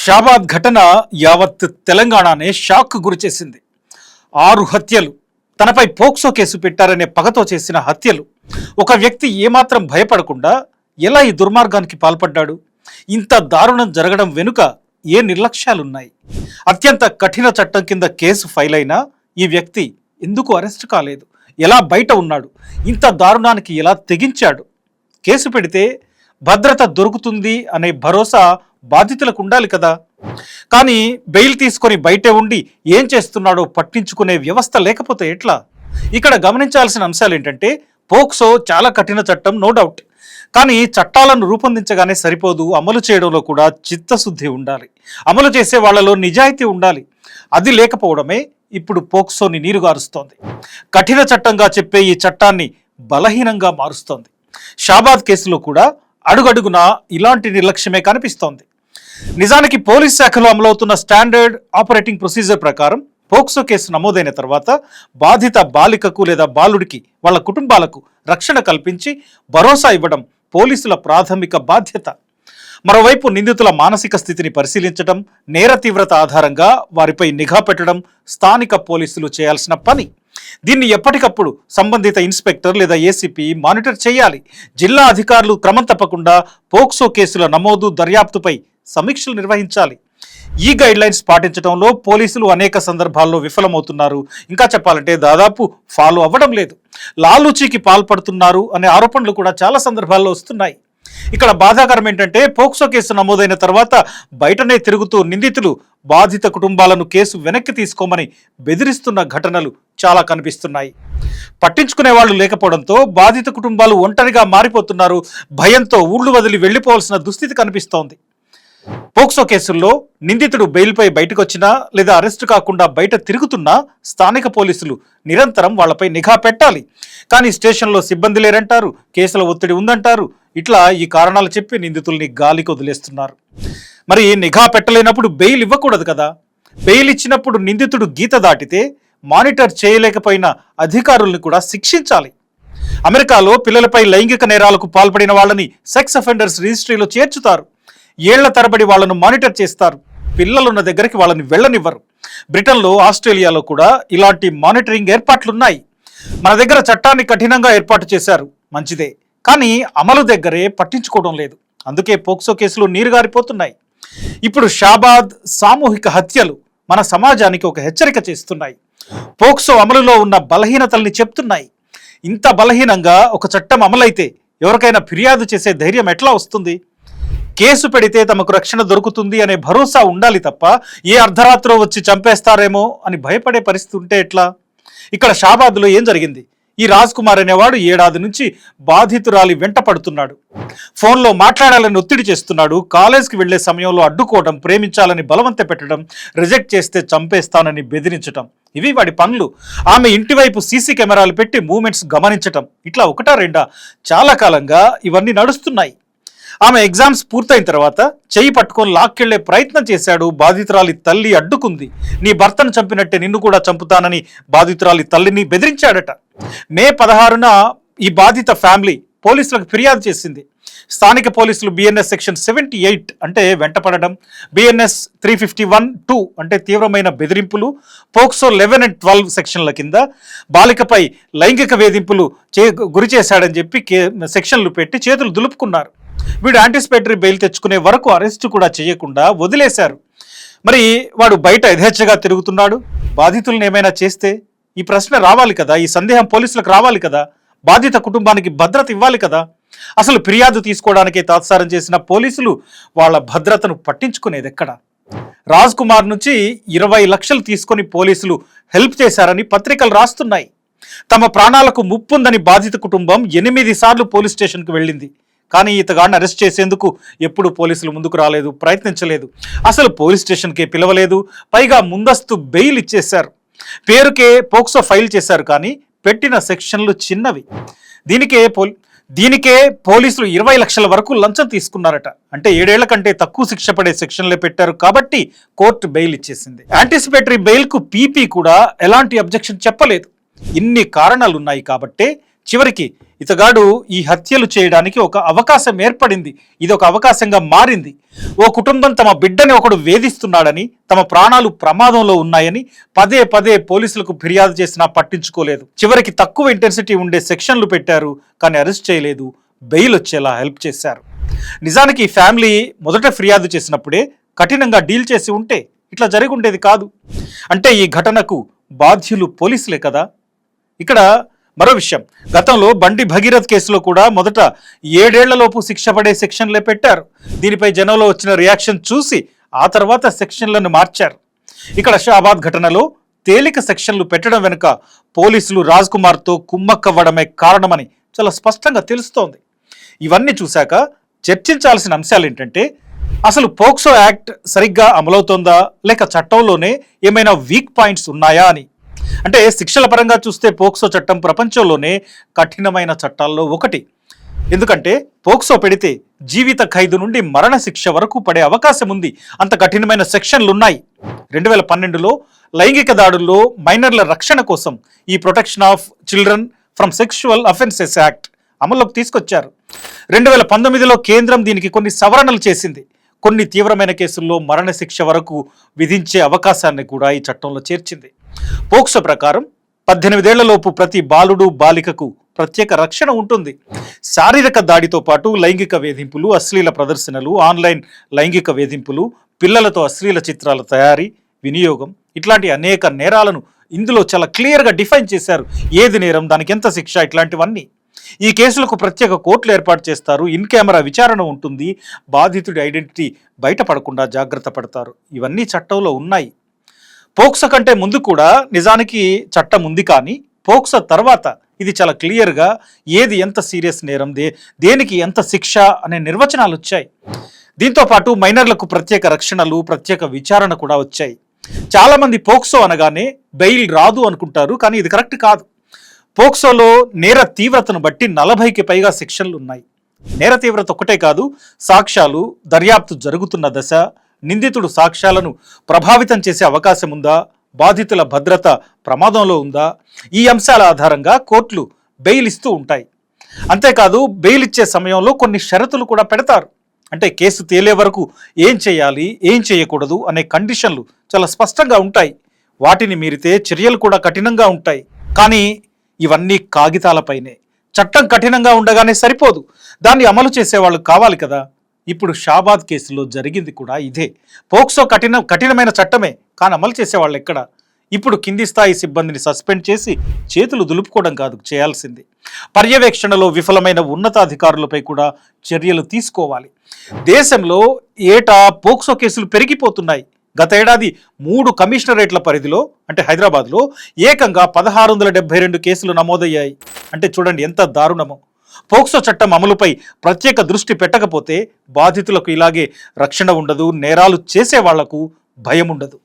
షాబాద్ ఘటన యావత్ తెలంగాణనే షాక్ గురిచేసింది. 6 హత్యలు, తనపై పోక్సో కేసు పెట్టారనే పగతో చేసిన హత్యలు. ఒక వ్యక్తి ఏమాత్రం భయపడకుండా ఎలా ఈ దుర్మార్గానికి పాల్పడ్డాడు? ఇంత దారుణం జరగడం వెనుక ఏ నిర్లక్ష్యాలున్నాయి? అత్యంత కఠిన చట్టం కింద కేసు ఫైల్ అయినా ఈ వ్యక్తి ఎందుకు అరెస్ట్ కాలేదు? ఎలా బయట ఉన్నాడు? ఇంత దారుణానికి ఎలా తెగించాడు? కేసు పెడితే భద్రత దొరుకుతుంది అనే భరోసా బాధితులకు ఉండాలి కదా. కానీ బెయిల్ తీసుకొని బయటే ఉండి ఏం చేస్తున్నాడో పట్టించుకునే వ్యవస్థ లేకపోతే ఎట్లా? ఇక్కడ గమనించాల్సిన అంశాలు ఏంటంటే, పోక్సో చాలా కఠిన చట్టం, నో డౌట్. కానీ చట్టాలను రూపొందించగానే సరిపోదు, అమలు చేయడంలో కూడా చిత్తశుద్ధి ఉండాలి. అమలు చేసే వాళ్లలో నిజాయితీ ఉండాలి. అది లేకపోవడమే ఇప్పుడు పోక్సోని నీరుగారుస్తోంది. కఠిన చట్టంగా చెప్పే ఈ చట్టాన్ని బలహీనంగా మారుస్తోంది. షాబాద్ కేసులో కూడా అడుగడుగునా ఇలాంటి నిర్లక్ష్యమే కనిపిస్తోంది. నిజానికి పోలీస్ శాఖలో అమలవుతున్న స్టాండర్డ్ ఆపరేటింగ్ ప్రొసీజర్ ప్రకారం పోక్సో కేసు నమోదైన తర్వాత బాధిత బాలికకు లేదా బాలుడికి వాళ్ళ కుటుంబాలకు రక్షణ కల్పించి భరోసా ఇవ్వడం పోలీసుల ప్రాథమిక బాధ్యత. మరోవైపు నిందితుల మానసిక స్థితిని పరిశీలించడం, నేర తీవ్రత ఆధారంగా వారిపై నిఘా పెట్టడం స్థానిక పోలీసులు చేయాల్సిన పని. దీన్ని ఎప్పటికప్పుడు సంబంధిత ఇన్స్పెక్టర్ లేదా ఏసీపీ మానిటర్ చేయాలి. జిల్లా అధికారులు క్రమం తప్పకుండా పోక్సో కేసుల నమోదు, దర్యాప్తుపై సమీక్షలు నిర్వహించాలి. ఈ గైడ్ లైన్స్ పాటించడంలో పోలీసులు అనేక సందర్భాల్లో విఫలమవుతున్నారు. ఇంకా చెప్పాలంటే దాదాపు ఫాలో అవ్వడం లేదు. లాలూచీకి పాల్పడుతున్నారు అనే ఆరోపణలు కూడా చాలా సందర్భాల్లో వస్తున్నాయి. ఇక్కడ బాధాకరం ఏంటంటే, పోక్సో కేసు నమోదైన తర్వాత బయటనే తిరుగుతూ నిందితులు బాధిత కుటుంబాలను కేసు వెనక్కి తీసుకోమని బెదిరిస్తున్న ఘటనలు చాలా కనిపిస్తున్నాయి. పట్టించుకునే వాళ్ళు లేకపోవడంతో బాధిత కుటుంబాలు ఒంటరిగా మారిపోతున్నారు. భయంతో ఊళ్ళు వదిలి వెళ్లిపోవాల్సిన దుస్థితి కనిపిస్తోంది. పోక్సో కేసుల్లో నిందితుడు బెయిల్పై బయటకు వచ్చినా లేదా అరెస్టు కాకుండా బయట తిరుగుతున్నా స్థానిక పోలీసులు నిరంతరం వాళ్లపై నిఘా పెట్టాలి. కానీ స్టేషన్లో సిబ్బంది లేరంటారు, కేసుల ఒత్తిడి ఉందంటారు. ఇట్లా ఈ కారణాలు చెప్పి నిందితుల్ని గాలికి వదిలేస్తున్నారు. మరి నిఘా పెట్టలేనప్పుడు బెయిల్ ఇవ్వకూడదు కదా. బెయిల్ ఇచ్చినప్పుడు నిందితుడు గీత దాటితే మానిటర్ చేయలేకపోయిన అధికారుల్ని కూడా శిక్షించాలి. అమెరికాలో పిల్లలపై లైంగిక నేరాలకు పాల్పడిన వాళ్ళని సెక్స్ అఫెండర్స్ రిజిస్ట్రీలో చేర్చుతారు. ఏళ్ల తరబడి వాళ్లను మానిటర్ చేస్తారు. పిల్లలున్న దగ్గరికి వాళ్ళని వెళ్ళనివ్వరు. బ్రిటన్లో, ఆస్ట్రేలియాలో కూడా ఇలాంటి మానిటరింగ్ ఏర్పాట్లున్నాయి. మన దగ్గర చట్టాన్ని కఠినంగా ఏర్పాటు చేశారు, మంచిదే. కానీ అమలు దగ్గరే పట్టించుకోవడం లేదు. అందుకే పోక్సో కేసులు నీరుగారిపోతున్నాయి. ఇప్పుడు షాబాద్ సామూహిక హత్యలు మన సమాజానికి ఒక హెచ్చరిక చేస్తున్నాయి. పోక్సో అమలులో ఉన్న బలహీనతల్ని చెప్తున్నాయి. ఇంత బలహీనంగా ఒక చట్టం అమలైతే ఎవరికైనా ఫిర్యాదు చేసే ధైర్యం ఎట్లా వస్తుంది? కేసు పెడితే తమకు రక్షణ దొరుకుతుంది అనే భరోసా ఉండాలి తప్ప, ఏ అర్ధరాత్రో వచ్చి చంపేస్తారేమో అని భయపడే పరిస్థితి ఉంటే ఎట్లా? ఇక్కడ షాబాద్లో ఏం జరిగింది? ఈ రాజ్ కుమార్ అనేవాడు 7 ఏళ్ల నుంచి బాధితురాలి వెంట పడుతున్నాడు. ఫోన్లో మాట్లాడాలని ఒత్తిడి చేస్తున్నాడు. కాలేజ్కి వెళ్లే సమయంలో అడ్డుకోవడం, ప్రేమించాలని బలవంత పెట్టడం, రిజెక్ట్ చేస్తే చంపేస్తానని బెదిరించడం, ఇవి వాడి పనులు. ఆమె ఇంటి వైపు సీసీ కెమెరాలు పెట్టి మూమెంట్స్ గమనించటం, ఇట్లా ఒకటా రెండా చాలా కాలంగా ఇవన్నీ నడుస్తున్నాయి. ఆమె ఎగ్జామ్స్ పూర్తయిన తర్వాత చెయ్యి పట్టుకొని లాక్కెళ్లే ప్రయత్నం చేశాడు. బాధితురాలి తల్లి అడ్డుకుంది. నీ భర్తను చంపినట్టే నిన్ను కూడా చంపుతానని బాధితురాలి తల్లిని బెదిరించాడట. మే 16న ఈ బాధిత ఫ్యామిలీ పోలీసులకు ఫిర్యాదు చేసింది. స్థానిక పోలీసులు బిఎన్ఎస్ సెక్షన్ 78 అంటే వెంటపడడం, బిఎన్ఎస్ 351(2) అంటే తీవ్రమైన బెదిరింపులు, పోక్సో 11 and 12 సెక్షన్ల కింద బాలికపై లైంగిక వేధింపులు గురి చేశాడని చెప్పి సెక్షన్లు పెట్టి చేతులు దులుపుకున్నారు. వీడు యాంటిసిపేటరీ బెయిల్ తెచ్చుకునే వరకు అరెస్టు కూడా చేయకుండా వదిలేశారు. మరి వాడు బయట యథేచ్ఛగా తిరుగుతున్నాడు. బాధితులను ఏమైనా చేస్తే ఈ ప్రశ్న రావాలి కదా, ఈ సందేహం పోలీసులకు రావాలి కదా. బాధిత కుటుంబానికి భద్రత ఇవ్వాలి కదా. అసలు ఫిర్యాదు తీసుకోవడానికే తాత్సారం చేసిన పోలీసులు వాళ్ళ భద్రతను పట్టించుకునేది ఎక్కడ? రాజ్ కుమార్ నుంచి 20 లక్షలు తీసుకొని పోలీసులు హెల్ప్ చేశారని పత్రికలు రాస్తున్నాయి. తమ ప్రాణాలకు ముప్పుందని బాధిత కుటుంబం 8 సార్లు పోలీస్ స్టేషన్కు వెళ్ళింది. కానీ ఇతగాడిని అరెస్ట్ చేసేందుకు ఎప్పుడు పోలీసులు ముందుకు రాలేదు, ప్రయత్నించలేదు. అసలు పోలీస్ స్టేషన్కే పిలవలేదు. పైగా ముందస్తు బెయిల్ ఇచ్చేశారు. పేరుకే పోక్సో ఫైల్ చేశారు, కానీ పెట్టిన సెక్షన్లు చిన్నవి. దీనికే పోలీసులు 20 లక్షల వరకు లంచం తీసుకున్నారట. అంటే 7 ఏళ్ల కంటే తక్కువ శిక్ష పడే సెక్షన్లే పెట్టారు కాబట్టి కోర్టు బెయిల్ ఇచ్చేసింది. యాంటిసిపేటరీ బెయిల్కు పీపీ కూడా ఎలాంటి అబ్జెక్షన్ చెప్పలేదు. ఇన్ని కారణాలు ఉన్నాయి కాబట్టే చివరికి ఇతగాడు ఈ హత్యలు చేయడానికి ఒక అవకాశం ఏర్పడింది. ఇది ఒక అవకాశంగా మారింది. ఓ కుటుంబం తమ బిడ్డని ఒకడు వేధిస్తున్నాడని, తమ ప్రాణాలు ప్రమాదంలో ఉన్నాయని పదే పదే పోలీసులకు ఫిర్యాదు చేసినా పట్టించుకోలేదు. చివరికి తక్కువ ఇంటెన్సిటీ ఉండే సెక్షన్లు పెట్టారు, కానీ అరెస్ట్ చేయలేదు, బెయిల్ వచ్చేలా హెల్ప్ చేశారు. నిజానికి ఈ ఫ్యామిలీ మొదట ఫిర్యాదు చేసినప్పుడే కఠినంగా డీల్ చేసి ఉంటే ఇట్లా జరిగి ఉండేది కాదు. అంటే ఈ ఘటనకు బాధ్యులు పోలీసులే కదా. ఇక్కడ మరో విషయం, గతంలో బండి భగీరథ్ కేసులో కూడా మొదట 7 ఏళ్లలోపు శిక్ష పడే సెక్షన్లే పెట్టారు. దీనిపై జనంలో వచ్చిన రియాక్షన్ చూసి ఆ తర్వాత సెక్షన్లను మార్చారు. ఇక్కడ షాబాద్ ఘటనలో తేలిక సెక్షన్లు పెట్టడం వెనుక పోలీసులు రాజ్ కుమార్తో కుమ్మక్కవ్వడమే కారణమని చాలా స్పష్టంగా తెలుస్తోంది. ఇవన్నీ చూశాక చర్చించాల్సిన అంశాలు ఏంటంటే, అసలు పోక్సో యాక్ట్ సరిగ్గా అమలవుతోందా, లేక చట్టంలోనే ఏమైనా వీక్ పాయింట్స్ ఉన్నాయా అని. అంటే శిక్షల పరంగా చూస్తే పోక్సో చట్టం ప్రపంచంలోనే కఠినమైన చట్టాల్లో ఒకటి. ఎందుకంటే పోక్సో పెడితే జీవిత ఖైదు నుండి మరణ శిక్ష వరకు పడే అవకాశం ఉంది. అంత కఠినమైన సెక్షన్లు ఉన్నాయి. 2012లో లైంగిక దాడుల్లో మైనర్ల రక్షణ కోసం ఈ protection of children from sexual offences act అమల్లోకి తీసుకొచ్చారు. 2019లో కేంద్రం దీనికి కొన్ని సవరణలు చేసింది. కొన్ని తీవ్రమైన కేసుల్లో మరణశిక్ష వరకు విధించే అవకాశాన్ని కూడా ఈ చట్టంలో చేర్చింది. పోక్సో ప్రకారం 18 ఏళ్లలోపు ప్రతి బాలుడు బాలికకు ప్రత్యేక రక్షణ ఉంటుంది. శారీరక దాడితో పాటు లైంగిక వేధింపులు, అశ్లీల ప్రదర్శనలు, ఆన్లైన్ లైంగిక వేధింపులు, పిల్లలతో అశ్లీల చిత్రాల తయారీ, వినియోగం, ఇట్లాంటి అనేక నేరాలను ఇందులో చాలా క్లియర్గా డిఫైన్ చేశారు. ఏది నేరం, దానికి ఎంత శిక్ష, ఇట్లాంటివన్నీ. ఈ కేసులకు ప్రత్యేక కోర్టులు ఏర్పాటు చేస్తారు. ఇన్ కెమెరా విచారణ ఉంటుంది. బాధితుడి ఐడెంటిటీ బయటపడకుండా జాగ్రత్త పడతారు. ఇవన్నీ చట్టంలో ఉన్నాయి. పోక్సో కంటే ముందు కూడా నిజానికి చట్టం ఉంది, కానీ పోక్సో తర్వాత ఇది చాలా క్లియర్గా ఏది ఎంత సీరియస్ నేరం, దేనికి ఎంత శిక్ష అనే నిర్వచనాలు వచ్చాయి. దీంతో పాటు మైనర్లకు ప్రత్యేక రక్షణలు, ప్రత్యేక విచారణ కూడా వచ్చాయి. చాలామంది పోక్సో అనగానే బెయిల్ రాదు అనుకుంటారు, కానీ ఇది కరెక్ట్ కాదు. పోక్సోలో నేర తీవ్రతను బట్టి 40కి పైగా సెక్షన్లు ఉన్నాయి. నేర తీవ్రత ఒకటే కాదు, సాక్ష్యాలు, దర్యాప్తు జరుగుతున్న దశ, నిందితుడు సాక్ష్యాలను ప్రభావితం చేసే అవకాశం ఉందా, బాధితుల భద్రత ప్రమాదంలో ఉందా, ఈ అంశాల ఆధారంగా కోర్టులు బెయిల్ ఇస్తూ ఉంటాయి. అంతేకాదు బెయిల్ ఇచ్చే సమయంలో కొన్ని షరతులు కూడా పెడతారు. అంటే కేసు తేలే వరకు ఏం చేయాలి, ఏం చేయకూడదు అనే కండిషన్లు చాలా స్పష్టంగా ఉంటాయి. వాటిని మీరితే చర్యలు కూడా కఠినంగా ఉంటాయి. కానీ ఇవన్నీ కాగితాలపైనే. చట్టం కఠినంగా ఉండగానే సరిపోదు, దాన్ని అమలు చేసేవాళ్ళు కావాలి కదా. ఇప్పుడు షాబాద్ కేసులో జరిగింది కూడా ఇదే. పోక్సో కఠినమైన చట్టమే, కానీ అమలు చేసేవాళ్ళు ఎక్కడ? ఇప్పుడు కింది స్థాయి సిబ్బందిని సస్పెండ్ చేసి చేతులు దులుపుకోవడం కాదు చేయాల్సింది, పర్యవేక్షణలో విఫలమైన ఉన్నతాధికారులపై కూడా చర్యలు తీసుకోవాలి. దేశంలో ఏటా పోక్సో కేసులు పెరిగిపోతున్నాయి. గత ఏడాది 3 కమిషనరేట్ల పరిధిలో, అంటే హైదరాబాద్లో ఏకంగా 1672 కేసులు నమోదయ్యాయి. అంటే చూడండి ఎంత దారుణమో. పోక్సో చట్టం అమలుపై ప్రత్యేక దృష్టి పెట్టకపోతే బాధితులకు ఇలాగే రక్షణ ఉండదు, నేరాలు చేసే వాళ్లకు భయం ఉండదు.